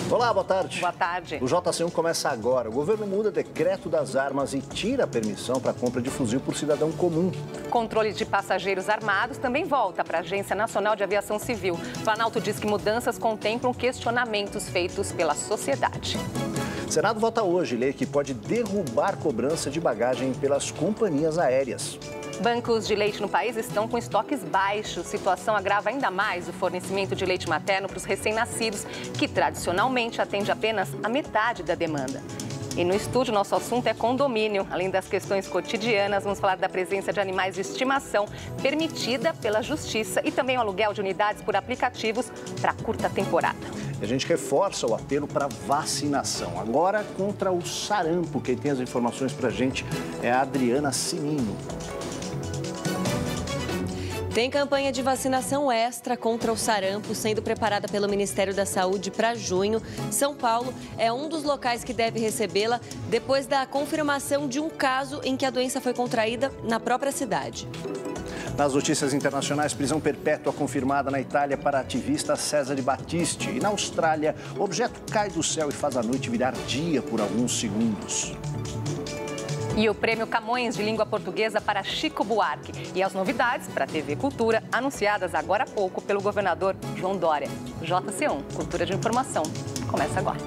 Olá, boa tarde. Boa tarde. O JC1 começa agora. O governo muda decreto das armas e tira a permissão para a compra de fuzil por cidadão comum. Controle de passageiros armados também volta para a Agência Nacional de Aviação Civil. O Planalto diz que mudanças contemplam questionamentos feitos pela sociedade. O Senado vota hoje lei que pode derrubar cobrança de bagagem pelas companhias aéreas. Bancos de leite no país estão com estoques baixos. Situação agrava ainda mais o fornecimento de leite materno para os recém-nascidos, que tradicionalmente atende apenas a metade da demanda. E no estúdio, nosso assunto é condomínio. Além das questões cotidianas, vamos falar da presença de animais de estimação permitida pela Justiça e também o aluguel de unidades por aplicativos para curta temporada. A gente reforça o apelo para vacinação. Agora contra o sarampo. Quem tem as informações para a gente é a Adriana Sininho. Tem campanha de vacinação extra contra o sarampo sendo preparada pelo Ministério da Saúde para junho. São Paulo é um dos locais que deve recebê-la depois da confirmação de um caso em que a doença foi contraída na própria cidade. Nas notícias internacionais, prisão perpétua confirmada na Itália para a ativista Cesare Battisti. E na Austrália, o objeto cai do céu e faz a noite virar dia por alguns segundos. E o Prêmio Camões de Língua Portuguesa para Chico Buarque. E as novidades para a TV Cultura, anunciadas agora há pouco pelo governador João Dória. JC1, Cultura de Informação, começa agora.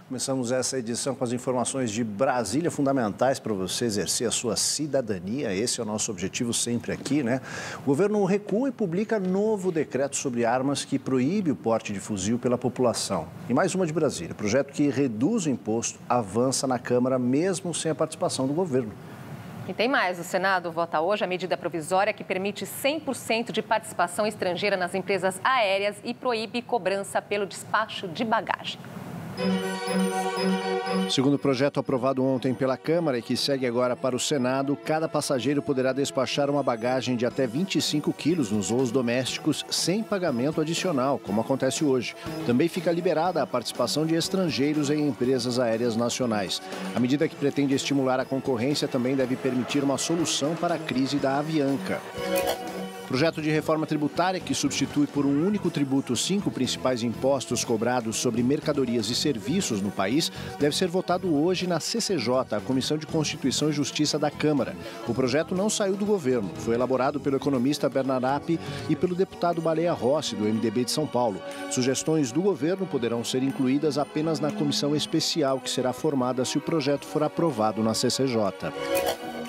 Começamos essa edição com as informações de Brasília fundamentais para você exercer a sua cidadania. Esse é o nosso objetivo sempre aqui, né? O governo recua e publica novo decreto sobre armas que proíbe o porte de fuzil pela população. E mais uma de Brasília. Projeto que reduz o imposto avança na Câmara mesmo sem a participação do governo. E tem mais, o Senado vota hoje a medida provisória que permite 100% de participação estrangeira nas empresas aéreas e proíbe cobrança pelo despacho de bagagem. Segundo o projeto aprovado ontem pela Câmara e que segue agora para o Senado, cada passageiro poderá despachar uma bagagem de até 25 quilos nos voos domésticos sem pagamento adicional, como acontece hoje. Também fica liberada a participação de estrangeiros em empresas aéreas nacionais. A medida que pretende estimular a concorrência também deve permitir uma solução para a crise da Avianca. Projeto de reforma tributária que substitui por um único tributo os 5 principais impostos cobrados sobre mercadorias e serviços no país deve ser votado hoje na CCJ, a Comissão de Constituição e Justiça da Câmara. O projeto não saiu do governo, foi elaborado pelo economista Bernard App e pelo deputado Baleia Rossi, do MDB de São Paulo. Sugestões do governo poderão ser incluídas apenas na comissão especial que será formada se o projeto for aprovado na CCJ.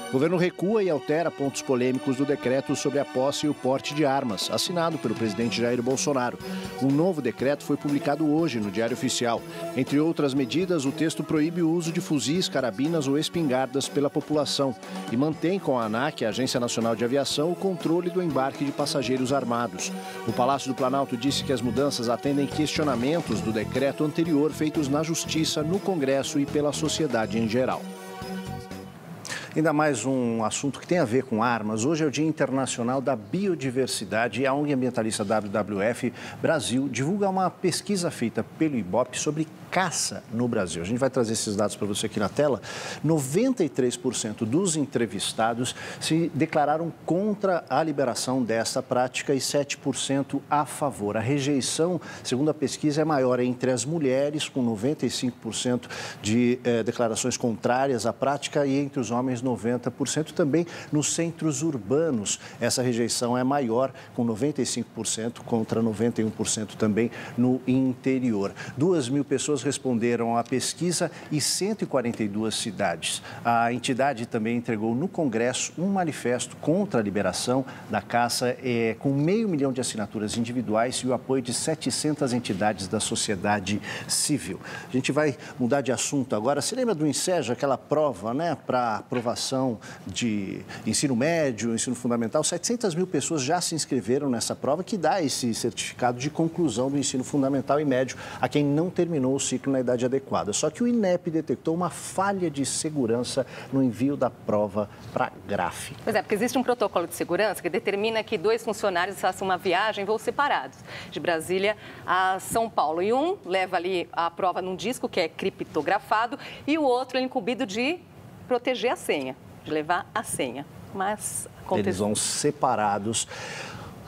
O governo recua e altera pontos polêmicos do decreto sobre a posse e o porte de armas, assinado pelo presidente Jair Bolsonaro. Um novo decreto foi publicado hoje no Diário Oficial. Entre outras medidas, o texto proíbe o uso de fuzis, carabinas ou espingardas pela população e mantém com a ANAC, a Agência Nacional de Aviação, o controle do embarque de passageiros armados. O Palácio do Planalto disse que as mudanças atendem questionamentos do decreto anterior feitos na Justiça, no Congresso e pela sociedade em geral. Ainda mais um assunto que tem a ver com armas. Hoje é o Dia Internacional da Biodiversidade e a ONG ambientalista WWF Brasil divulga uma pesquisa feita pelo IBOP sobre caça no Brasil. A gente vai trazer esses dados para você aqui na tela. 93% dos entrevistados se declararam contra a liberação dessa prática e 7% a favor. A rejeição, segundo a pesquisa, é maior entre as mulheres, com 95% de declarações contrárias à prática, e entre os homens, 90%. Também nos centros urbanos, essa rejeição é maior, com 95% contra 91% também no interior. 2.000 pessoas responderam à pesquisa e 142 cidades. A entidade também entregou no Congresso um manifesto contra a liberação da caça, com 500 mil de assinaturas individuais e o apoio de 700 entidades da sociedade civil. A gente vai mudar de assunto agora. Se lembra do INSEJA, aquela prova, né, para aprovação de ensino médio, ensino fundamental? 700 mil pessoas já se inscreveram nessa prova, que dá esse certificado de conclusão do ensino fundamental e médio a quem não terminou o ciclo na idade adequada. Só que o INEP detectou uma falha de segurança no envio da prova para a GRAFE. Pois é, porque existe um protocolo de segurança que determina que 2 funcionários façam uma viagem em voos separados, de Brasília a São Paulo. E um leva ali a prova num disco que é criptografado e o outro é incumbido de proteger a senha, de levar a senha. mas eles vão separados.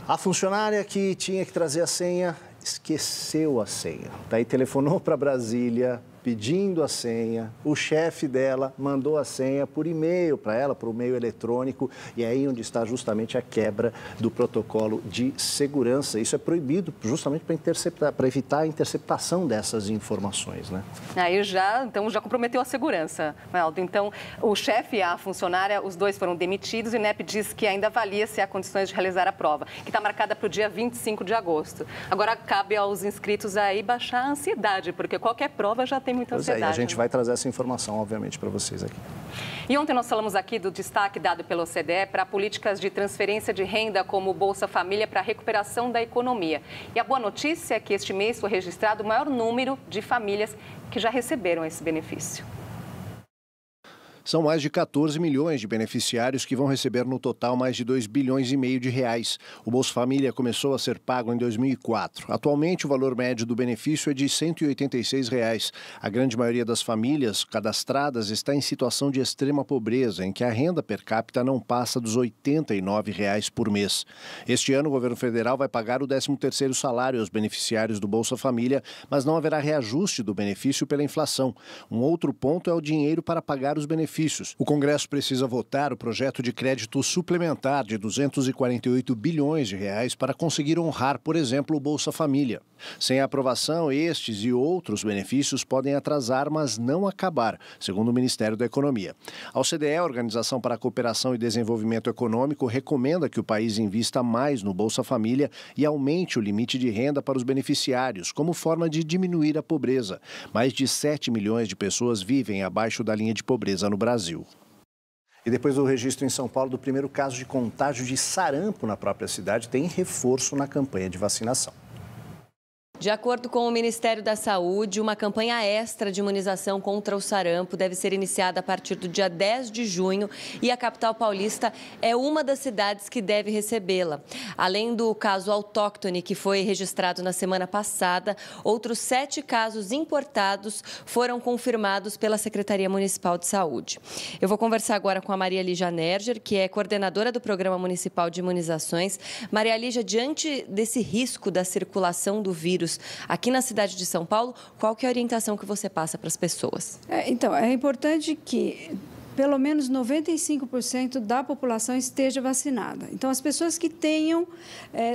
A funcionária que tinha que trazer a senha esqueceu a senha. Daí telefonou para Brasília pedindo a senha. O chefe dela mandou a senha por e-mail para ela, por e-mail eletrônico. E é aí onde está justamente a quebra do protocolo de segurança. Isso é proibido justamente para evitar a interceptação dessas informações, né? Aí já comprometeu a segurança, Aldo. Então, o chefe e a funcionária, os dois foram demitidos e o INEP diz que ainda avalia se há condições de realizar a prova, que está marcada para o dia 25 de agosto. Agora, cabe aos inscritos aí baixar a ansiedade, porque qualquer prova já tem muita ansiedade. E a gente vai trazer essa informação, obviamente, para vocês aqui. E ontem nós falamos aqui do destaque dado pela OCDE para políticas de transferência de renda como o Bolsa Família para a recuperação da economia. E a boa notícia é que este mês foi registrado o maior número de famílias que já receberam esse benefício. São mais de 14 milhões de beneficiários que vão receber no total mais de 2,5 bilhões de reais. O Bolsa Família começou a ser pago em 2004. Atualmente, o valor médio do benefício é de R$ 186. A grande maioria das famílias cadastradas está em situação de extrema pobreza, em que a renda per capita não passa dos R$ 89 por mês. Este ano, o governo federal vai pagar o 13º salário aos beneficiários do Bolsa Família, mas não haverá reajuste do benefício pela inflação. Um outro ponto é o dinheiro para pagar os benefícios. O Congresso precisa votar o projeto de crédito suplementar de R$ 248 bilhões para conseguir honrar, por exemplo, o Bolsa Família. Sem a aprovação, estes e outros benefícios podem atrasar, mas não acabar, segundo o Ministério da Economia. A OCDE, a Organização para a Cooperação e Desenvolvimento Econômico, recomenda que o país invista mais no Bolsa Família e aumente o limite de renda para os beneficiários, como forma de diminuir a pobreza. Mais de 7 milhões de pessoas vivem abaixo da linha de pobreza no Brasil. E depois do registro em São Paulo do primeiro caso de contágio de sarampo na própria cidade, tem reforço na campanha de vacinação. De acordo com o Ministério da Saúde, uma campanha extra de imunização contra o sarampo deve ser iniciada a partir do dia 10 de junho e a capital paulista é uma das cidades que deve recebê-la. Além do caso autóctone que foi registrado na semana passada, outros 7 casos importados foram confirmados pela Secretaria Municipal de Saúde. Eu vou conversar agora com a Maria Lígia Nerger, que é coordenadora do Programa Municipal de Imunizações. Maria Lígia, diante desse risco da circulação do vírus aqui na cidade de São Paulo, qual que é a orientação que você passa para as pessoas? Então, é importante que pelo menos 95% da população esteja vacinada. Então, as pessoas que tenham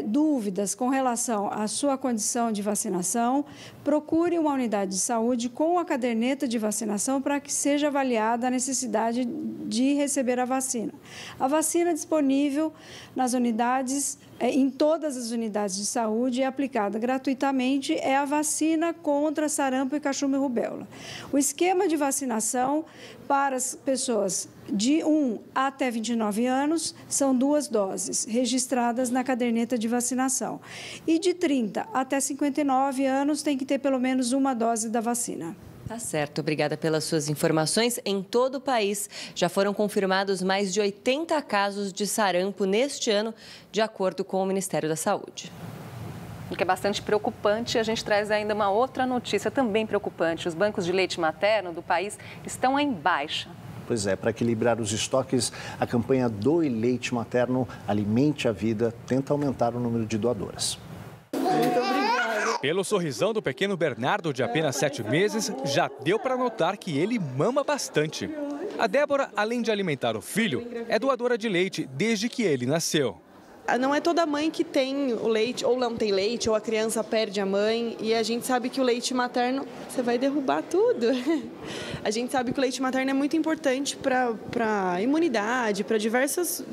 dúvidas com relação à sua condição de vacinação, procure uma unidade de saúde com a caderneta de vacinação para que seja avaliada a necessidade de receber a vacina. A vacina disponível nas unidades, em todas as unidades de saúde, é aplicada gratuitamente, é a vacina contra sarampo e cachumba e rubéola. O esquema de vacinação para as pessoas de 1 até 29 anos são 2 doses registradas na caderneta de vacinação. E de 30 até 59 anos tem que ter pelo menos uma dose da vacina. Tá certo, obrigada pelas suas informações. Em todo o país já foram confirmados mais de 80 casos de sarampo neste ano, de acordo com o Ministério da Saúde. O que é bastante preocupante, a gente traz ainda uma outra notícia também preocupante. Os bancos de leite materno do país estão em baixa. Pois é, para equilibrar os estoques, a campanha Doe Leite Materno Alimente a Vida tenta aumentar o número de doadoras. Muito obrigada. Pelo sorrisão do pequeno Bernardo, de apenas 7 meses, já deu para notar que ele mama bastante. A Débora, além de alimentar o filho, é doadora de leite desde que ele nasceu. Não é toda mãe que tem o leite, ou não tem leite, ou a criança perde a mãe. E a gente sabe que o leite materno, você vai derrubar tudo. A gente sabe que o leite materno é muito importante para a imunidade, para diversos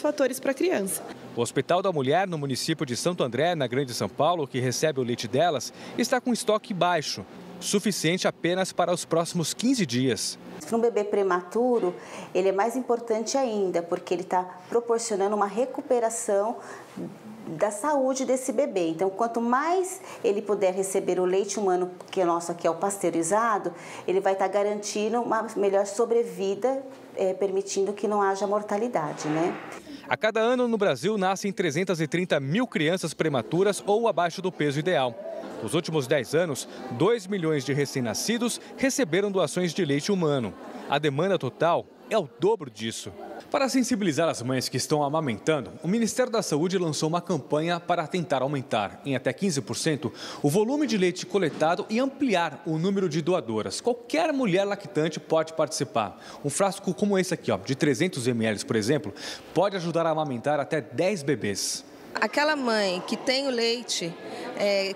fatores para a criança. O Hospital da Mulher, no município de Santo André, na Grande São Paulo, que recebe o leite delas, está com estoque baixo, suficiente apenas para os próximos 15 dias. Para um bebê prematuro, ele é mais importante ainda, porque ele está proporcionando uma recuperação da saúde desse bebê. Então, quanto mais ele puder receber o leite humano, que é nosso aqui é o pasteurizado, ele vai estar garantindo uma melhor sobrevida, permitindo que não haja mortalidade, né? A cada ano no Brasil nascem 330 mil crianças prematuras ou abaixo do peso ideal. Nos últimos 10 anos, 2 milhões de recém-nascidos receberam doações de leite humano. A demanda total é o dobro disso. Para sensibilizar as mães que estão amamentando, o Ministério da Saúde lançou uma campanha para tentar aumentar em até 15% o volume de leite coletado e ampliar o número de doadoras. Qualquer mulher lactante pode participar. Um frasco como esse aqui, de 300 ml, por exemplo, pode ajudar a amamentar até 10 bebês. Aquela mãe que tem o leite,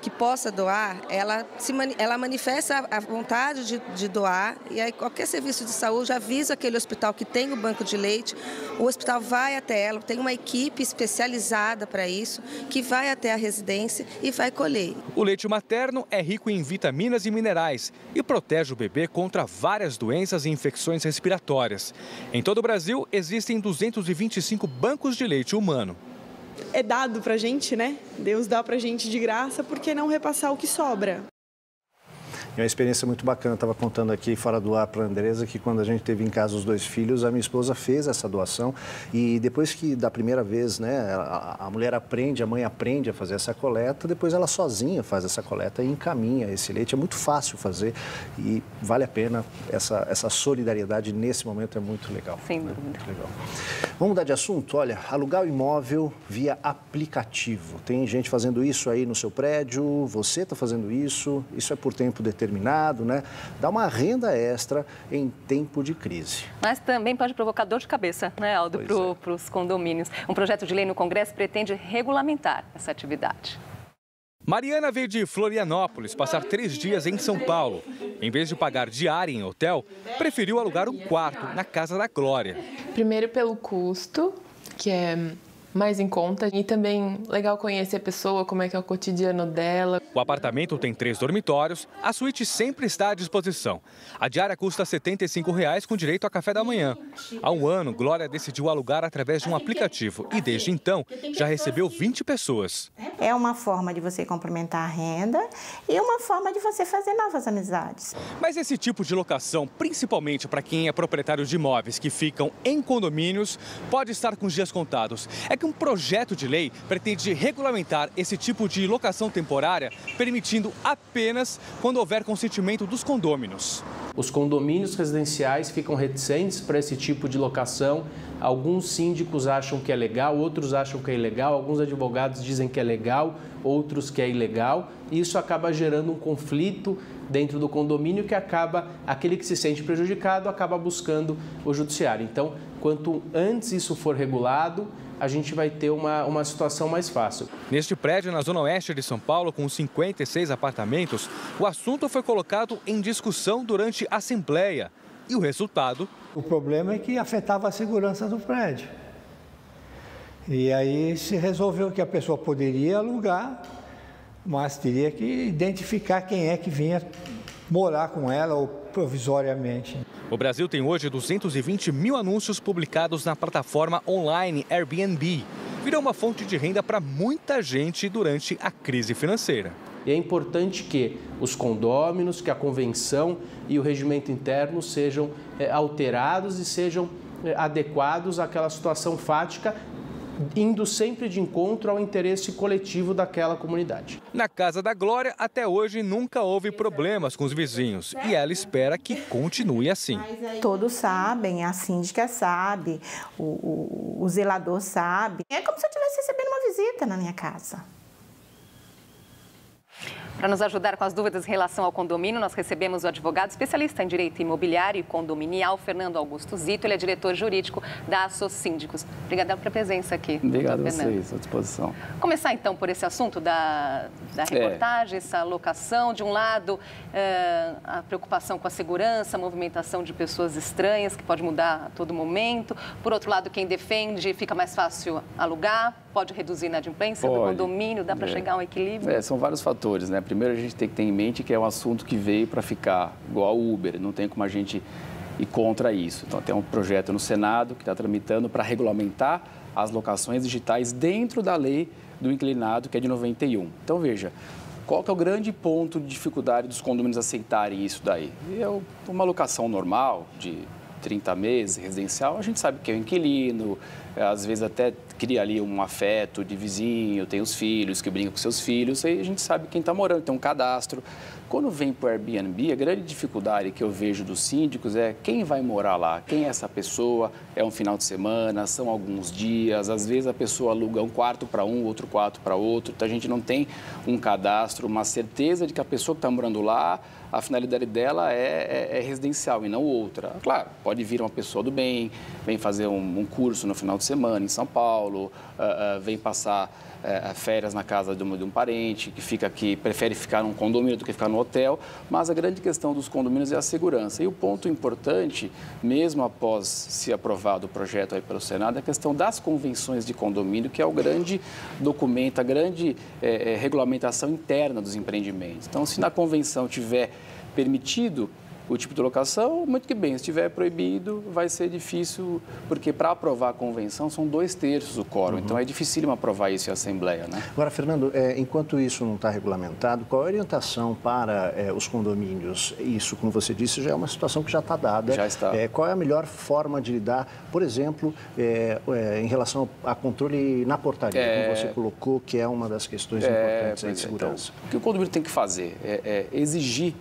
que possa doar, ela manifesta a vontade de doar, e aí qualquer serviço de saúde avisa aquele hospital que tem o banco de leite, o hospital vai até ela, tem uma equipe especializada para isso, que vai até a residência e vai colher. O leite materno é rico em vitaminas e minerais e protege o bebê contra várias doenças e infecções respiratórias. Em todo o Brasil, existem 225 bancos de leite humano. É dado pra gente, né? Deus dá pra gente de graça, por que não repassar o que sobra? É uma experiência muito bacana. Estava contando aqui fora do ar para a Andresa que quando a gente teve em casa os 2 filhos, a minha esposa fez essa doação e depois que da primeira vez, né, a mulher aprende, a mãe aprende a fazer essa coleta, depois ela sozinha faz essa coleta e encaminha esse leite. É muito fácil fazer e vale a pena. Essa solidariedade nesse momento é muito legal. Sem dúvida. Muito legal. Vamos mudar de assunto? Olha, alugar o imóvel via aplicativo. Tem gente fazendo isso aí no seu prédio, você está fazendo isso é por tempo determinado, né? Dá uma renda extra em tempo de crise. Mas também pode provocar dor de cabeça, né, Aldo, para os condomínios. Um projeto de lei no Congresso pretende regulamentar essa atividade. Mariana veio de Florianópolis passar 3 dias em São Paulo. Em vez de pagar diária em hotel, preferiu alugar um quarto na Casa da Glória. Primeiro pelo custo, que é mais em conta, e também legal conhecer a pessoa, como é que é o cotidiano dela. O apartamento tem 3 dormitórios, a suíte sempre está à disposição. A diária custa R$ 75,00 com direito a café da manhã. Há um ano, Glória decidiu alugar através de um aplicativo e desde então já recebeu 20 pessoas. É uma forma de você complementar a renda e uma forma de você fazer novas amizades. Mas esse tipo de locação, principalmente para quem é proprietário de imóveis que ficam em condomínios, pode estar com os dias contados. É que um projeto de lei pretende regulamentar esse tipo de locação temporária, permitindo apenas quando houver consentimento dos condôminos. Os condomínios residenciais ficam reticentes para esse tipo de locação. Alguns síndicos acham que é legal, outros acham que é ilegal, alguns advogados dizem que é legal, outros que é ilegal. E isso acaba gerando um conflito dentro do condomínio que aquele que se sente prejudicado acaba buscando o judiciário. Então, quanto antes isso for regulado, a gente vai ter uma situação mais fácil. Neste prédio, na zona oeste de São Paulo, com 56 apartamentos, o assunto foi colocado em discussão durante a Assembleia. E o resultado? O problema é que afetava a segurança do prédio. E aí se resolveu que a pessoa poderia alugar, mas teria que identificar quem é que vinha morar com ela ou provisoriamente. O Brasil tem hoje 220 mil anúncios publicados na plataforma online Airbnb. Virou uma fonte de renda para muita gente durante a crise financeira. E é importante que os condôminos, que a convenção e o regimento interno sejam alterados e sejam adequados àquela situação fática, indo sempre de encontro ao interesse coletivo daquela comunidade. Na Casa da Glória, até hoje, nunca houve problemas com os vizinhos e ela espera que continue assim. Todos sabem, a síndica sabe, o zelador sabe. É como se eu estivesse recebendo uma visita na minha casa. Para nos ajudar com as dúvidas em relação ao condomínio, nós recebemos o advogado especialista em direito imobiliário e condominial, Fernando Augusto Zito. Ele é diretor jurídico da Assosíndicos. Obrigada pela presença aqui. Obrigado a vocês, à disposição. Começar então por esse assunto da reportagem, essa locação. De um lado, a preocupação com a segurança, a movimentação de pessoas estranhas, que pode mudar a todo momento. Por outro lado, quem defende, fica mais fácil alugar, pode reduzir a inadimplência do condomínio, dá para chegar a um equilíbrio? São vários fatores, né? Primeiro, a gente tem que ter em mente que é um assunto que veio para ficar, igual ao Uber, não tem como a gente ir contra isso. Então, tem um projeto no Senado que está tramitando para regulamentar as locações digitais dentro da lei do inquilinato, que é de 91. Então, veja, qual que é o grande ponto de dificuldade dos condomínios aceitarem isso daí? É uma locação normal de 30 meses, residencial, a gente sabe que é o inquilino, às vezes até cria ali um afeto de vizinho, tem os filhos que brincam com seus filhos, aí a gente sabe quem está morando, tem um cadastro. Quando vem para o Airbnb, a grande dificuldade que eu vejo dos síndicos é quem vai morar lá, quem é essa pessoa, é um final de semana, são alguns dias, às vezes a pessoa aluga um quarto para um, outro quarto para outro, então a gente não tem um cadastro, uma certeza de que a pessoa que está morando lá, a finalidade dela é residencial e não outra. Claro, pode vir uma pessoa do bem, vem fazer um curso no final de semana em São Paulo, vem passar férias na casa de um parente, que fica aqui, prefere ficar num condomínio do que ficar no hotel, mas a grande questão dos condomínios é a segurança. E o ponto importante, mesmo após ser aprovado o projeto aí pelo Senado, é a questão das convenções de condomínio, que é o grande documento, a grande regulamentação interna dos empreendimentos. Então, se na convenção tiver permitido o tipo de locação, muito que bem. Se estiver proibido, vai ser difícil, porque para aprovar a convenção são 2/3 do quórum. Então é dificílimo aprovar isso em Assembleia, né? Agora, Fernando, enquanto isso não está regulamentado, qual a orientação para os condomínios? Isso, como você disse, já é uma situação que já está dada. Já está. Qual é a melhor forma de lidar, por exemplo, em relação a controle na portaria, como você colocou, que é uma das questões importantes de segurança? Então, o que o condomínio tem que fazer é exigir,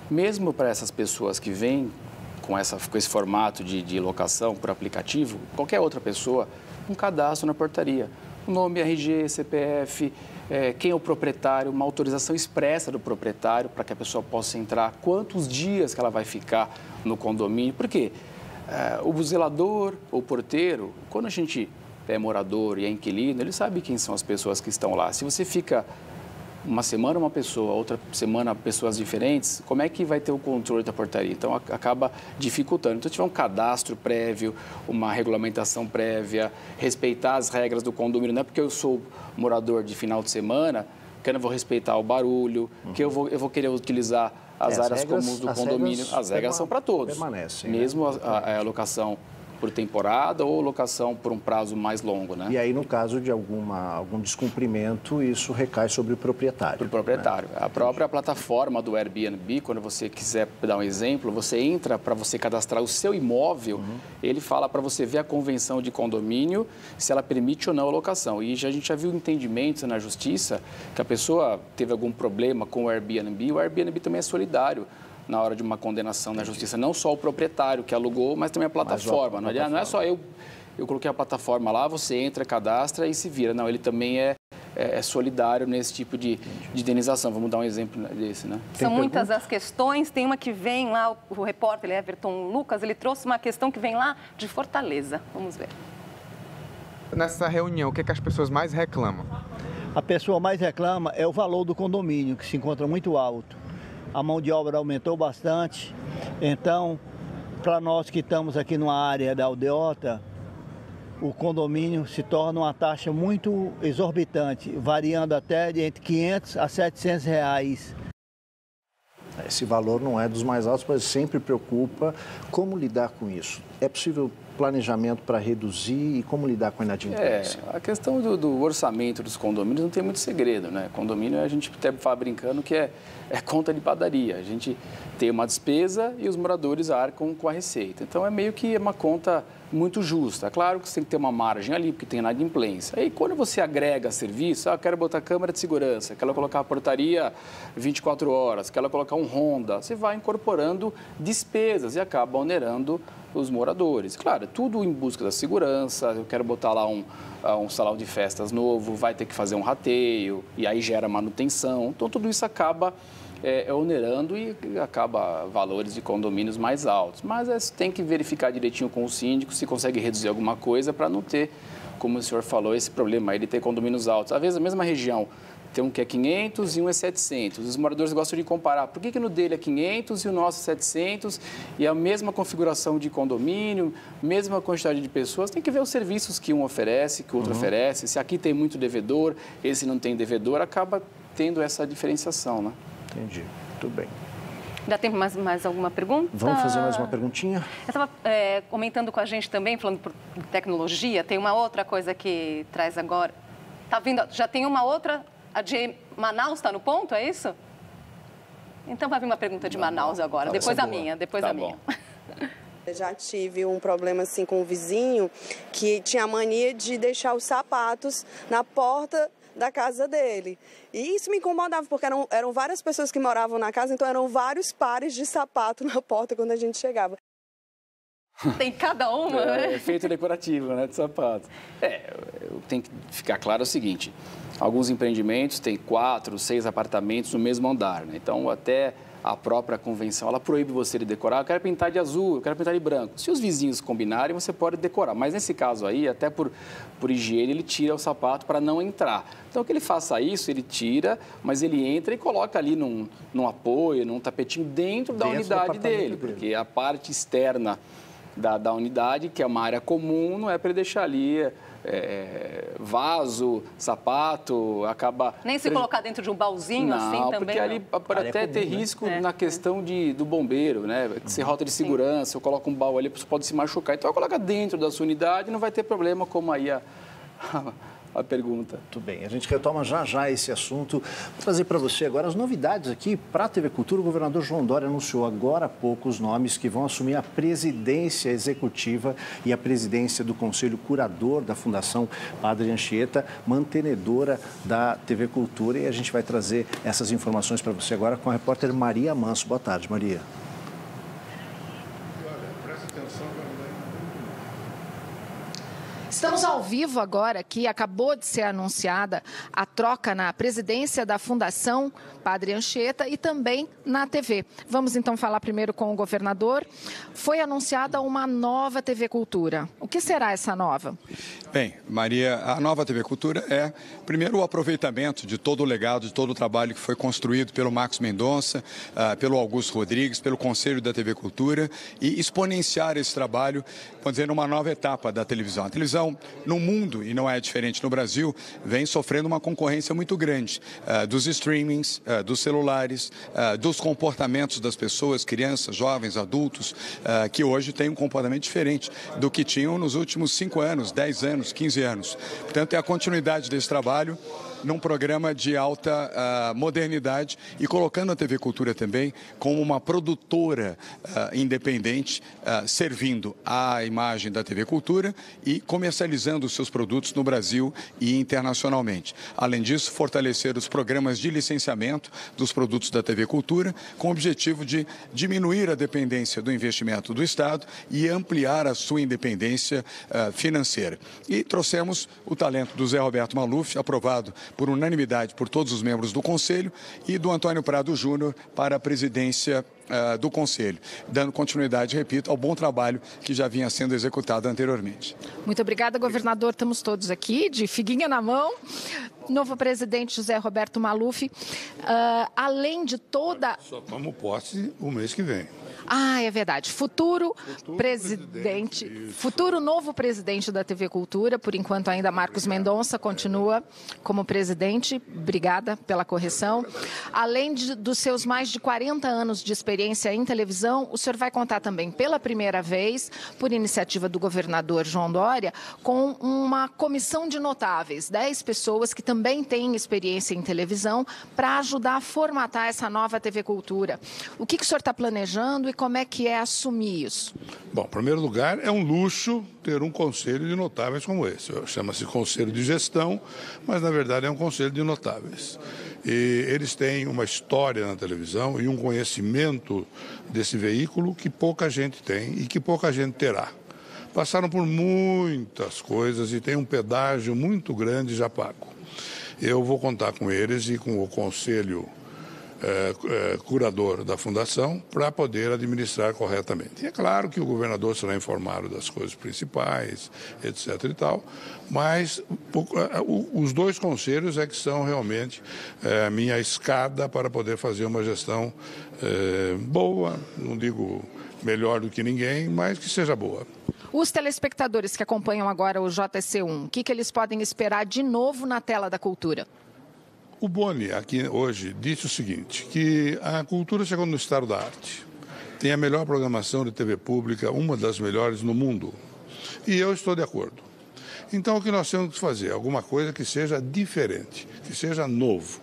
mesmo para essas pessoas que vêm com esse formato de locação por aplicativo, qualquer outra pessoa, um cadastro na portaria. O nome, RG, CPF, quem é o proprietário, uma autorização expressa do proprietário para que a pessoa possa entrar, quantos dias que ela vai ficar no condomínio. Por quê? O zelador, o porteiro, quando a gente é morador e é inquilino, ele sabe quem são as pessoas que estão lá. Se você fica uma semana uma pessoa, outra semana pessoas diferentes, como é que vai ter o controle da portaria? Então, acaba dificultando. Então, se tiver um cadastro prévio, uma regulamentação prévia, respeitar as regras do condomínio, não é porque eu sou morador de final de semana que eu não vou respeitar o barulho, que eu vou querer utilizar as áreas comuns do condomínio. As regras são para todos. Permanecem. Mesmo a locação por temporada ou locação por um prazo mais longo, né? E aí, no caso de algum descumprimento, isso recai sobre o proprietário. Sobre o proprietário. Né? A própria plataforma do Airbnb, quando você quiser dar um exemplo, você entra para você cadastrar o seu imóvel, ele fala para você ver a convenção de condomínio, se ela permite ou não a locação. E a gente já viu entendimentos na justiça que a pessoa teve algum problema com o Airbnb também é solidário na hora de uma condenação na justiça, não só o proprietário que alugou, mas também a plataforma. Não é só eu coloquei a plataforma lá, você entra, cadastra e se vira. Não, ele também é solidário nesse tipo de indenização. Vamos dar um exemplo desse, né? São muitas as questões, tem uma que vem lá, o repórter Everton Lucas, ele trouxe uma questão que vem lá de Fortaleza. Vamos ver. Nessa reunião, o que as pessoas mais reclamam? A pessoa mais reclama é o valor do condomínio, que se encontra muito alto. A mão de obra aumentou bastante, então, para nós que estamos aqui numa área da aldeota, o condomínio se torna uma taxa muito exorbitante, variando até de entre 500 a 700 reais. Esse valor não é dos mais altos, mas sempre preocupa. Como lidar com isso? É possível planejamento para reduzir e como lidar com a inadimplência? A questão do orçamento dos condomínios não tem muito segredo, né? Condomínio a gente até fala brincando que é conta de padaria. A gente tem uma despesa e os moradores arcam com a receita. Então é meio que uma conta muito justa. Claro que você tem que ter uma margem ali, porque tem inadimplência. Aí quando você agrega serviço, eu quero botar câmera de segurança, quero colocar a portaria 24 horas, quero colocar um Honda, você vai incorporando despesas e acaba onerando os moradores. Claro, tudo em busca da segurança, eu quero botar lá um salão de festas novo, vai ter que fazer um rateio, e aí gera manutenção. Então, tudo isso acaba onerando e acaba valores de condomínios mais altos. Mas tem que verificar direitinho com o síndico se consegue reduzir alguma coisa para não ter, como o senhor falou, esse problema aí de ter condomínios altos. Às vezes, a mesma região tem um que é 500 e um é 700. Os moradores gostam de comparar. Por que no dele é 500 e o nosso é 700? E a mesma configuração de condomínio, mesma quantidade de pessoas. Tem que ver os serviços que um oferece, que o outro oferece. Se aqui tem muito devedor, esse não tem devedor, acaba tendo essa diferenciação, né? Entendi. Muito bem. Dá tempo mais alguma pergunta? Vamos fazer mais uma perguntinha? Eu estava comentando com a gente também, falando por tecnologia, tem uma outra coisa que traz agora. Tá vindo, já tem uma outra... A de Manaus está no ponto, é isso? Então vai vir uma pergunta de Manaus agora, depois a minha, depois a minha. Eu já tive um problema assim com um vizinho que tinha a mania de deixar os sapatos na porta da casa dele. E isso me incomodava, porque eram várias pessoas que moravam na casa, então eram vários pares de sapato na porta quando a gente chegava. Tem cada uma, né? É efeito decorativo, né, de sapato. Tem que ficar claro o seguinte, alguns empreendimentos têm 4, 6 apartamentos no mesmo andar, né? Então, até a própria convenção, ela proíbe você de decorar, eu quero pintar de azul, eu quero pintar de branco. Se os vizinhos combinarem, você pode decorar, mas nesse caso aí, até por higiene, ele tira o sapato para não entrar. Então, que ele faça isso, ele tira, mas ele entra e coloca ali num apoio, num tapetinho dentro da unidade dele, porque a parte externa da unidade, que é uma área comum, não é para ele deixar ali vaso, sapato, acaba... Nem se colocar dentro de um baúzinho assim também? Não, porque ali pode até ter risco na questão do bombeiro, né? Se rota de segurança, eu coloco um baú ali, pode se machucar. Então, coloca dentro da sua unidade, não vai ter problema, como aí a pergunta. Muito bem, a gente retoma já esse assunto. Vou trazer para você agora as novidades aqui para a TV Cultura. O governador João Dória anunciou agora há pouco os nomes que vão assumir a presidência executiva e a presidência do Conselho Curador da Fundação Padre Anchieta, mantenedora da TV Cultura. E a gente vai trazer essas informações para você agora com a repórter Maria Manso. Boa tarde, Maria. Estamos ao vivo agora, que acabou de ser anunciada a troca na presidência da Fundação Padre Anchieta e também na TV. Vamos então falar primeiro com o governador. Foi anunciada uma nova TV Cultura. O que será essa nova? Bem, Maria, a nova TV Cultura é, primeiro, o aproveitamento de todo o legado, de todo o trabalho que foi construído pelo Marcos Mendonça, pelo Augusto Rodrigues, pelo Conselho da TV Cultura e exponenciar esse trabalho, vamos dizer, numa nova etapa da televisão. A televisão no mundo, e não é diferente no Brasil, vem sofrendo uma concorrência muito grande dos streamings, dos celulares, dos comportamentos das pessoas, crianças, jovens, adultos, que hoje têm um comportamento diferente do que tinham nos últimos 5 anos, 10 anos, 15 anos. Portanto, é a continuidade desse trabalho num programa de alta modernidade e colocando a TV Cultura também como uma produtora independente, servindo à imagem da TV Cultura e comercializando os seus produtos no Brasil e internacionalmente. Além disso, fortalecer os programas de licenciamento dos produtos da TV Cultura com o objetivo de diminuir a dependência do investimento do Estado e ampliar a sua independência financeira. E trouxemos o talento do Zé Roberto Maluf, aprovado por unanimidade por todos os membros do Conselho, e do Antônio Prado Júnior para a presidência do Conselho, dando continuidade, repito, ao bom trabalho que já vinha sendo executado anteriormente. Muito obrigada, governador. Estamos todos aqui, de figuinha na mão. Novo presidente José Roberto Maluf, além de toda... Só tomo posse o mês que vem. Ah, é verdade. Futuro novo presidente da TV Cultura, por enquanto ainda Marcos Mendonça continua como presidente. Obrigada pela correção. Além dos seus mais de 40 anos de experiência em televisão, o senhor vai contar também pela primeira vez, por iniciativa do governador João Dória, com uma comissão de notáveis, 10 pessoas que também têm experiência em televisão, para ajudar a formatar essa nova TV Cultura. O que o senhor está planejando e como é que é assumir isso? Bom, em primeiro lugar, é um luxo ter um conselho de notáveis como esse. Chama-se Conselho de Gestão, mas na verdade é um conselho de notáveis. E eles têm uma história na televisão e um conhecimento desse veículo que pouca gente tem e que pouca gente terá. Passaram por muitas coisas e tem um pedágio muito grande já pago. Eu vou contar com eles e com o Conselho curador da Fundação para poder administrar corretamente. E é claro que o governador será informado das coisas principais, etc. e tal, mas os dois conselhos é que são realmente a minha escada para poder fazer uma gestão boa, não digo melhor do que ninguém, mas que seja boa. Os telespectadores que acompanham agora o JC1, o que eles podem esperar de novo na tela da cultura? O Boni, aqui hoje, disse o seguinte, que a cultura chegou no estado da arte. Tem a melhor programação de TV pública, uma das melhores no mundo. E eu estou de acordo. Então, o que nós temos que fazer? Alguma coisa que seja diferente, que seja novo.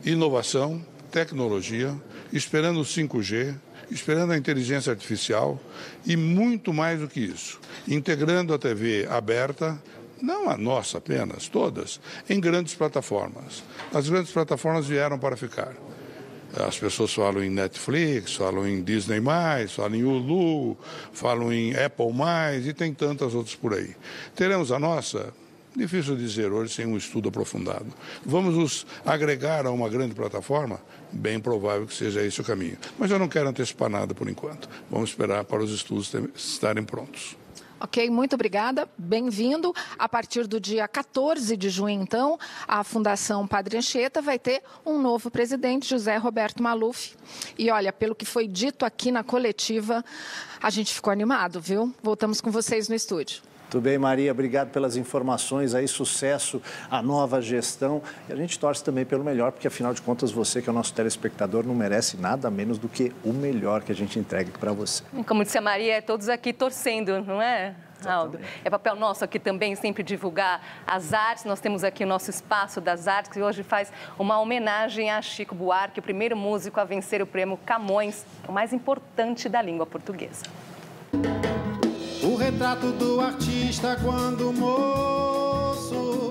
Inovação, tecnologia, esperando o 5G, esperando a inteligência artificial e muito mais do que isso. Integrando a TV aberta não a nossa apenas, todas, em grandes plataformas. As grandes plataformas vieram para ficar. As pessoas falam em Netflix, falam em Disney+, falam em Hulu, falam em Apple+, e tem tantas outras por aí. Teremos a nossa? Difícil dizer hoje sem um estudo aprofundado. Vamos nos agregar a uma grande plataforma? Bem provável que seja esse o caminho. Mas eu não quero antecipar nada por enquanto. Vamos esperar para os estudos estarem prontos. Ok, muito obrigada, bem-vindo. A partir do dia 14 de junho, então, a Fundação Padre Anchieta vai ter um novo presidente, José Roberto Maluf. E olha, pelo que foi dito aqui na coletiva, a gente ficou animado, viu? Voltamos com vocês no estúdio. Tudo bem, Maria, obrigado pelas informações, aí sucesso à nova gestão. E a gente torce também pelo melhor, porque afinal de contas você, que é o nosso telespectador, não merece nada menos do que o melhor que a gente entregue para você. Como disse a Maria, é todos aqui torcendo, não é, Aldo? É papel nosso aqui também sempre divulgar as artes. Nós temos aqui o nosso Espaço das Artes, que hoje faz uma homenagem a Chico Buarque, o primeiro músico a vencer o prêmio Camões, o mais importante da língua portuguesa. O retrato do artista quando moço.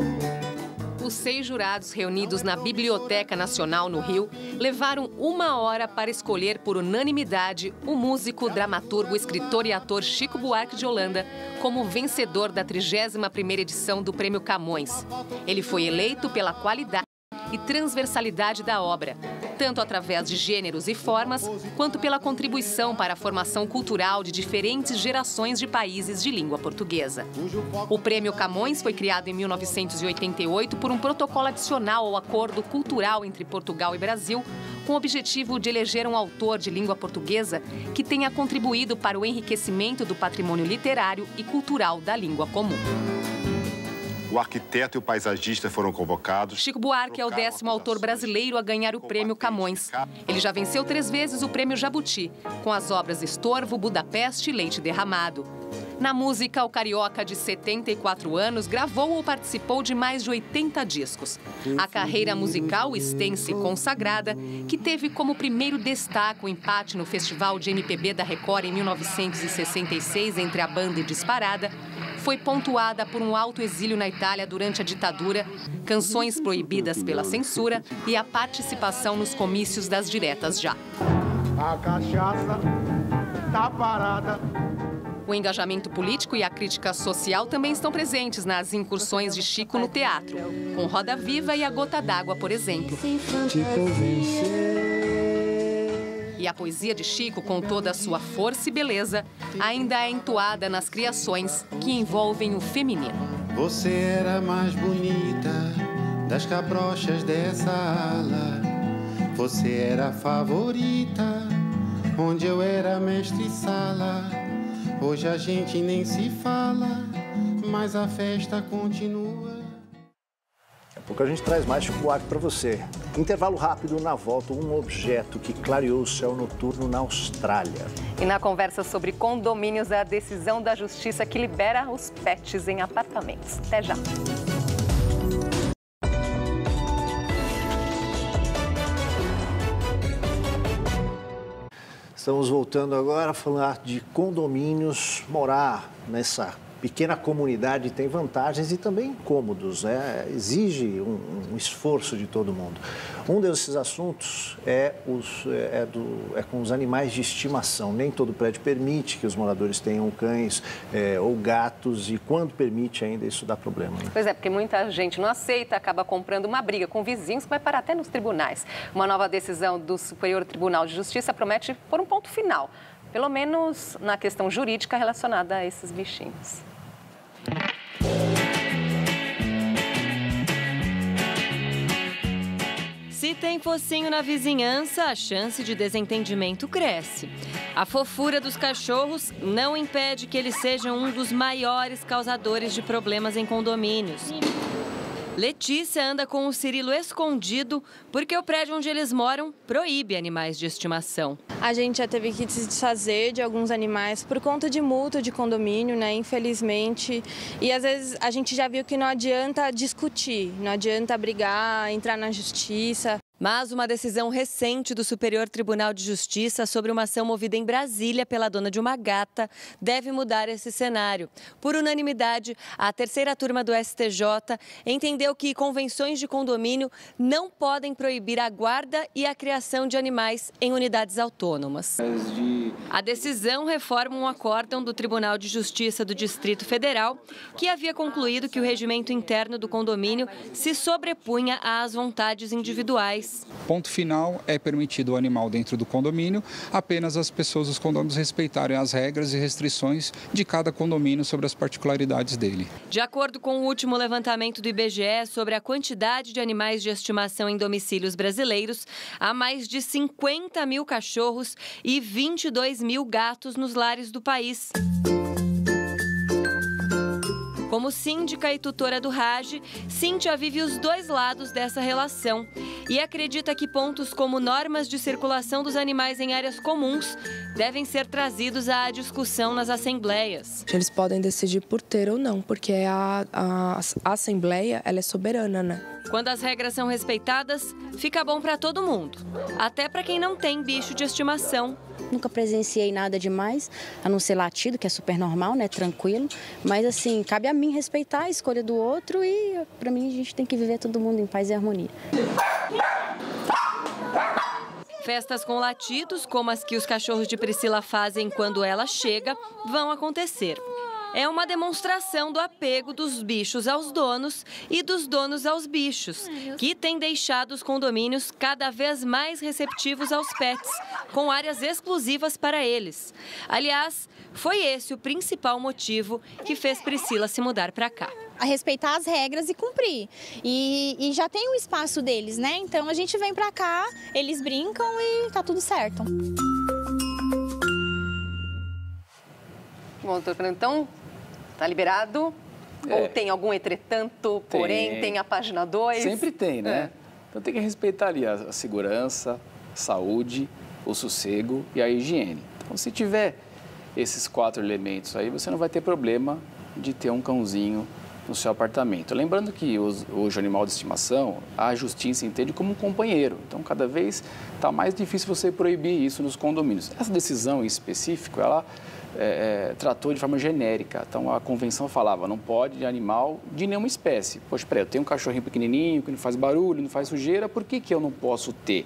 Os 6 jurados reunidos na Biblioteca Nacional no Rio levaram 1 hora para escolher por unanimidade o músico, dramaturgo, escritor e ator Chico Buarque de Holanda como vencedor da 31ª edição do Prêmio Camões. Ele foi eleito pela qualidade e transversalidade da obra, tanto através de gêneros e formas, quanto pela contribuição para a formação cultural de diferentes gerações de países de língua portuguesa. O Prêmio Camões foi criado em 1988 por um protocolo adicional ao Acordo Cultural entre Portugal e Brasil, com o objetivo de eleger um autor de língua portuguesa que tenha contribuído para o enriquecimento do patrimônio literário e cultural da língua comum. O arquiteto e o paisagista foram convocados. Chico Buarque é o 10º autor brasileiro a ganhar o Prêmio Camões. Ele já venceu 3 vezes o Prêmio Jabuti, com as obras Estorvo, Budapeste e Leite Derramado. Na música, o carioca de 74 anos gravou ou participou de mais de 80 discos. A carreira musical extensa e consagrada, que teve como primeiro destaque o empate no Festival de MPB da Record em 1966 entre a banda e Disparada, foi pontuada por um alto exílio na Itália durante a ditadura, canções proibidas pela censura e a participação nos comícios das diretas já. A cachaça tá parada. O engajamento político e a crítica social também estão presentes nas incursões de Chico no teatro, com Roda Viva e A Gota d'Água, por exemplo. E a poesia de Chico, com toda a sua força e beleza, ainda é entoada nas criações que envolvem o feminino. Você era mais bonita das cabrochas dessa ala. Você era a favorita, onde eu era mestre-sala. Hoje a gente nem se fala, mas a festa continua. Daqui a pouco a gente traz mais Chico Buarque para você. Intervalo rápido, na volta, um objeto que clareou o céu noturno na Austrália. E na conversa sobre condomínios, a decisão da justiça que libera os pets em apartamentos. Até já. Estamos voltando agora a falar de condomínios. Morar nessa pequena comunidade tem vantagens e também incômodos, né? Exige um esforço de todo mundo. Um desses assuntos é com os animais de estimação. Nem todo prédio permite que os moradores tenham cães ou gatos, e quando permite ainda isso dá problema, né? Pois é, porque muita gente não aceita, acaba comprando uma briga com vizinhos que vai parar até nos tribunais. Uma nova decisão do Superior Tribunal de Justiça promete pôr um ponto final, pelo menos na questão jurídica relacionada a esses bichinhos. Se tem focinho na vizinhança, a chance de desentendimento cresce. A fofura dos cachorros não impede que eles sejam um dos maiores causadores de problemas em condomínios. Letícia anda com o Cirilo escondido porque o prédio onde eles moram proíbe animais de estimação. A gente já teve que se desfazer de alguns animais por conta de multa de condomínio, né? Infelizmente. E às vezes a gente já viu que não adianta discutir, não adianta brigar, entrar na justiça. Mas uma decisão recente do Superior Tribunal de Justiça sobre uma ação movida em Brasília pela dona de uma gata deve mudar esse cenário. Por unanimidade, a terceira turma do STJ entendeu que convenções de condomínio não podem proibir a guarda e a criação de animais em unidades autônomas. A decisão reforma um acórdão do Tribunal de Justiça do Distrito Federal, que havia concluído que o regimento interno do condomínio se sobrepunha às vontades individuais. Ponto final, é permitido o animal dentro do condomínio, apenas as pessoas dos condomínios respeitarem as regras e restrições de cada condomínio sobre as particularidades dele. De acordo com o último levantamento do IBGE sobre a quantidade de animais de estimação em domicílios brasileiros, há mais de 50 mil cachorros e 22 mil gatos nos lares do país. Como síndica e tutora do RAGE, Cíntia vive os dois lados dessa relação e acredita que pontos como normas de circulação dos animais em áreas comuns devem ser trazidos à discussão nas assembleias. Eles podem decidir por ter ou não, porque a assembleia ela é soberana, né? Quando as regras são respeitadas, fica bom para todo mundo, até para quem não tem bicho de estimação. Nunca presenciei nada demais, a não ser latido, que é super normal, né, tranquilo. Mas assim, cabe a mim respeitar a escolha do outro e, para mim, a gente tem que viver todo mundo em paz e harmonia. Festas com latidos, como as que os cachorros de Priscila fazem quando ela chega, vão acontecer. É uma demonstração do apego dos bichos aos donos e dos donos aos bichos, que tem deixado os condomínios cada vez mais receptivos aos pets, com áreas exclusivas para eles. Aliás, foi esse o principal motivo que fez Priscila se mudar para cá. A respeitar as regras e cumprir. E já tem o espaço deles, né? Então a gente vem para cá, eles brincam e tá tudo certo. Bom, doutor Fernando, então, tá liberado? Ou tem algum entretanto, porém, tem a página 2? Sempre tem, né? Então tem que respeitar ali a segurança, a saúde, o sossego e a higiene. Então, se tiver esses 4 elementos aí, você não vai ter problema de ter um cãozinho no seu apartamento. Lembrando que hoje o animal de estimação, a justiça entende como um companheiro. Então, cada vez está mais difícil você proibir isso nos condomínios. Essa decisão em específico, ela tratou de forma genérica. Então, a convenção falava, não pode animal de nenhuma espécie. Poxa, peraí, eu tenho um cachorrinho pequenininho que não faz barulho, não faz sujeira, por que eu não posso ter?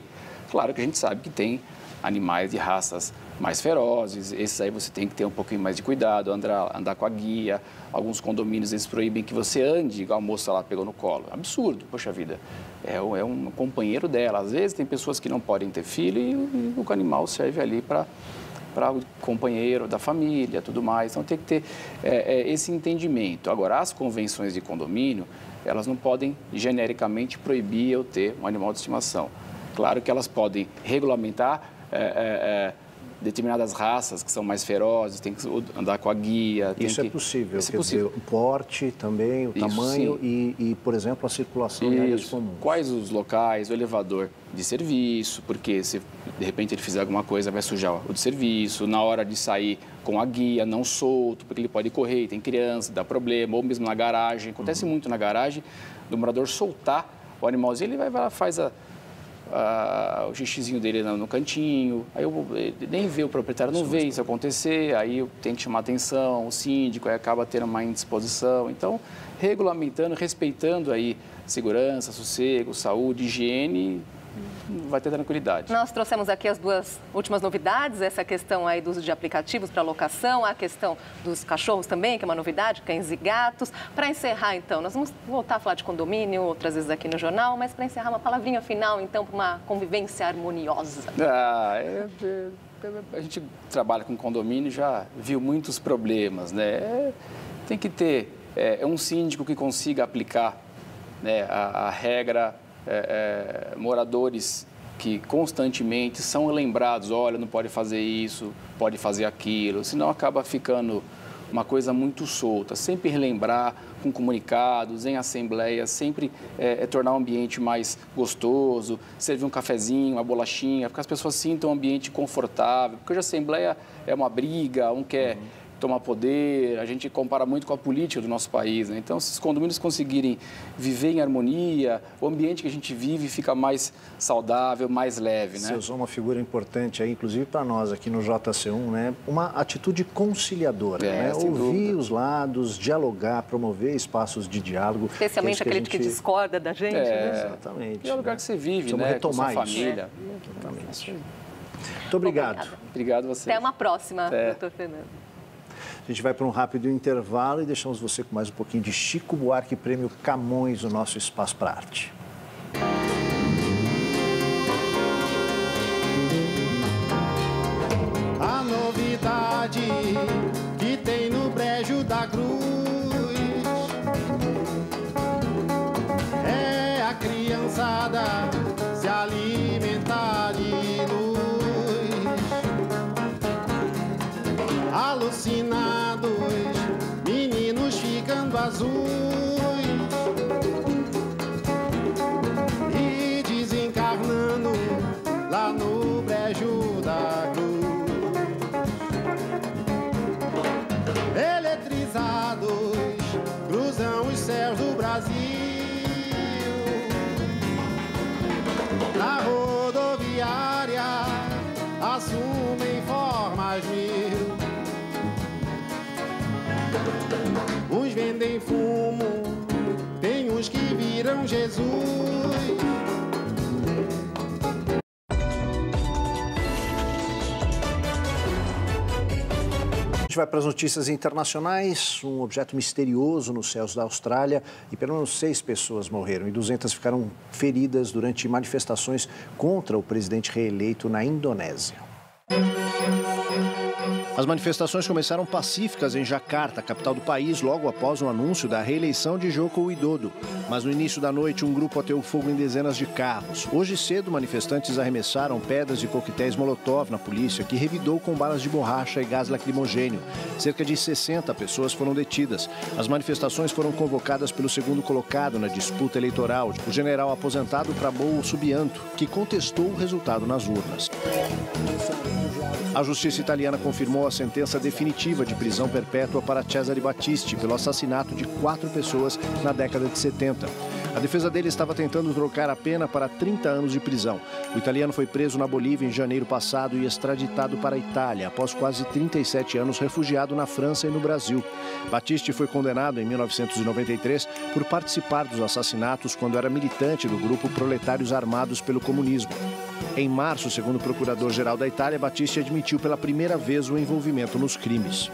Claro que a gente sabe que tem animais de raças mais ferozes, esses aí você tem que ter um pouquinho mais de cuidado, andar com a guia. Alguns condomínios, eles proíbem que você ande, igual a moça lá pegou no colo. Absurdo, poxa vida. É um companheiro dela. Às vezes tem pessoas que não podem ter filho e o animal serve ali para o companheiro da família, tudo mais. Então tem que ter esse entendimento. Agora, as convenções de condomínio, elas não podem genericamente proibir eu ter um animal de estimação. Claro que elas podem regulamentar determinadas raças que são mais ferozes, tem que andar com a guia. Isso é possível, quer dizer, o porte também, o tamanho e, por exemplo, a circulação em áreas comuns. Quais os locais, o elevador de serviço, porque se de repente ele fizer alguma coisa vai sujar o de serviço, na hora de sair com a guia, não solto, porque ele pode correr, tem criança, dá problema, ou mesmo na garagem. Acontece muito na garagem, do morador soltar o animalzinho, ele vai lá, faz o xixizinho dele no cantinho, aí ele nem vê, o proprietário não vê isso acontecer, aí tem que chamar atenção, o síndico, aí acaba tendo uma indisposição. Então, regulamentando, respeitando aí segurança, sossego, saúde, higiene, vai ter tranquilidade. Nós trouxemos aqui as 2 últimas novidades, essa questão aí do uso de aplicativos para locação, a questão dos cachorros também, que é uma novidade, cães e gatos. Para encerrar, então, nós vamos voltar a falar de condomínio outras vezes aqui no jornal, mas para encerrar, uma palavrinha final, então, para uma convivência harmoniosa. A gente trabalha com condomínio, já viu muitos problemas, né? Tem que ter um síndico que consiga aplicar, né, a regra. Moradores que constantemente são lembrados, olha, não pode fazer isso, pode fazer aquilo, senão acaba ficando uma coisa muito solta. Sempre relembrar com comunicados, em assembleias, sempre tornar o ambiente mais gostoso, servir um cafezinho, uma bolachinha, para que as pessoas sintam um ambiente confortável, porque hoje a assembleia é uma briga, um quer tomar poder, a gente compara muito com a política do nosso país, né? Então, se os condomínios conseguirem viver em harmonia, o ambiente que a gente vive fica mais saudável, mais leve, né? Você usou uma figura importante aí, inclusive para nós aqui no JC1, né? Uma atitude conciliadora, né? Ouvir os lados, dialogar, promover espaços de diálogo. Especialmente aquele que discorda da gente, né? Exatamente. É o lugar que você vive, Vamos né? retomar com sua família. Exatamente. Muito obrigado. Obrigado a você. Até uma próxima, doutor Fernando. A gente vai para um rápido intervalo e deixamos você com mais um pouquinho de Chico Buarque Prêmio Camões, o nosso Espaço para Arte. A novidade que tem no Brejo da Cruz é a criançada se alimentar de luz. Alucinados, meninos ficando azuis e desencarnando lá no Brejo da Cruz. Eletrizados, cruzam os céus do Brasil. Na rodoviária, assumem formas mil. Uns vendem fumo, tem uns que viram Jesus. A gente vai para as notícias internacionais. Um objeto misterioso nos céus da Austrália e pelo menos 6 pessoas morreram e 200 ficaram feridas durante manifestações contra o presidente reeleito na Indonésia. As manifestações começaram pacíficas em Jacarta, capital do país, logo após o anúncio da reeleição de Joko Widodo. Mas no início da noite, um grupo ateou fogo em dezenas de carros. Hoje cedo, manifestantes arremessaram pedras e coquetéis Molotov na polícia, que revidou com balas de borracha e gás lacrimogênio. Cerca de 60 pessoas foram detidas. As manifestações foram convocadas pelo segundo colocado na disputa eleitoral, o general aposentado Prabowo Subianto, que contestou o resultado nas urnas. A justiça italiana confirmou a sentença definitiva de prisão perpétua para Cesare Battisti pelo assassinato de 4 pessoas na década de 70. A defesa dele estava tentando trocar a pena para 30 anos de prisão. O italiano foi preso na Bolívia em janeiro passado e extraditado para a Itália, após quase 37 anos refugiado na França e no Brasil. Battisti foi condenado em 1993 por participar dos assassinatos quando era militante do grupo Proletários Armados pelo Comunismo. Em março, segundo o procurador-geral da Itália, Battisti admitiu pela primeira vez o envolvimento nos crimes.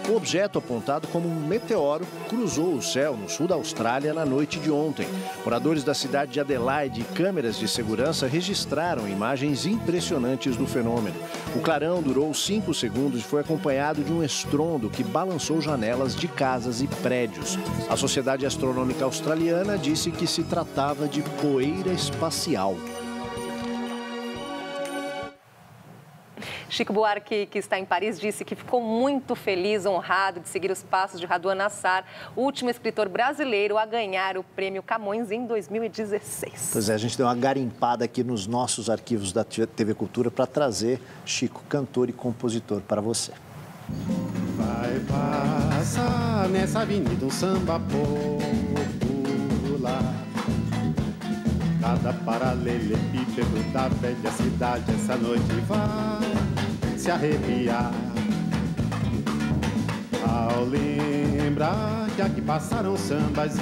O objeto, apontado como um meteoro, cruzou o céu no sul da Austrália na noite de ontem. Moradores da cidade de Adelaide e câmeras de segurança registraram imagens impressionantes do fenômeno. O clarão durou 5 segundos e foi acompanhado de um estrondo que balançou janelas de casas e prédios. A Sociedade Astronômica Australiana disse que se tratava de poeira espacial. Chico Buarque, que está em Paris, disse que ficou muito feliz, honrado de seguir os passos de Raduan Nassar, o último escritor brasileiro a ganhar o Prêmio Camões em 2016. Pois é, a gente deu uma garimpada aqui nos nossos arquivos da TV Cultura para trazer Chico, cantor e compositor, para você. Vai passar nessa avenida um samba popular. Cada paralelepípedo da velha cidade essa noite vai se arrepiar ao lembrar que aqui passaram sambas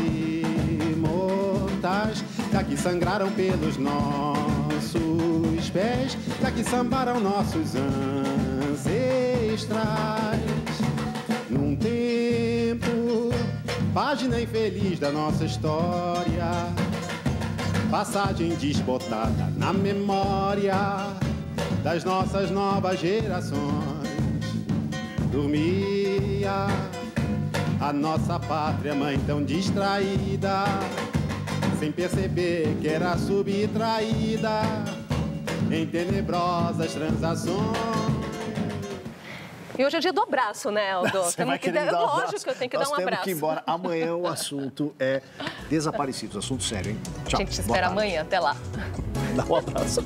imortais, que aqui sangraram pelos nossos pés, que aqui sambaram nossos ancestrais. Num tempo, página infeliz da nossa história, passagem desbotada na memória das nossas novas gerações. Dormia a nossa pátria mãe tão distraída, sem perceber que era subtraída em tenebrosas transações. E hoje é dia do abraço, né, Aldo? Lógico que eu tenho que dar um abraço. Nós temos que ir embora. Amanhã o assunto é desaparecidos. Assunto sério, hein? Tchau. A gente espera amanhã. Até lá. Dá um abraço.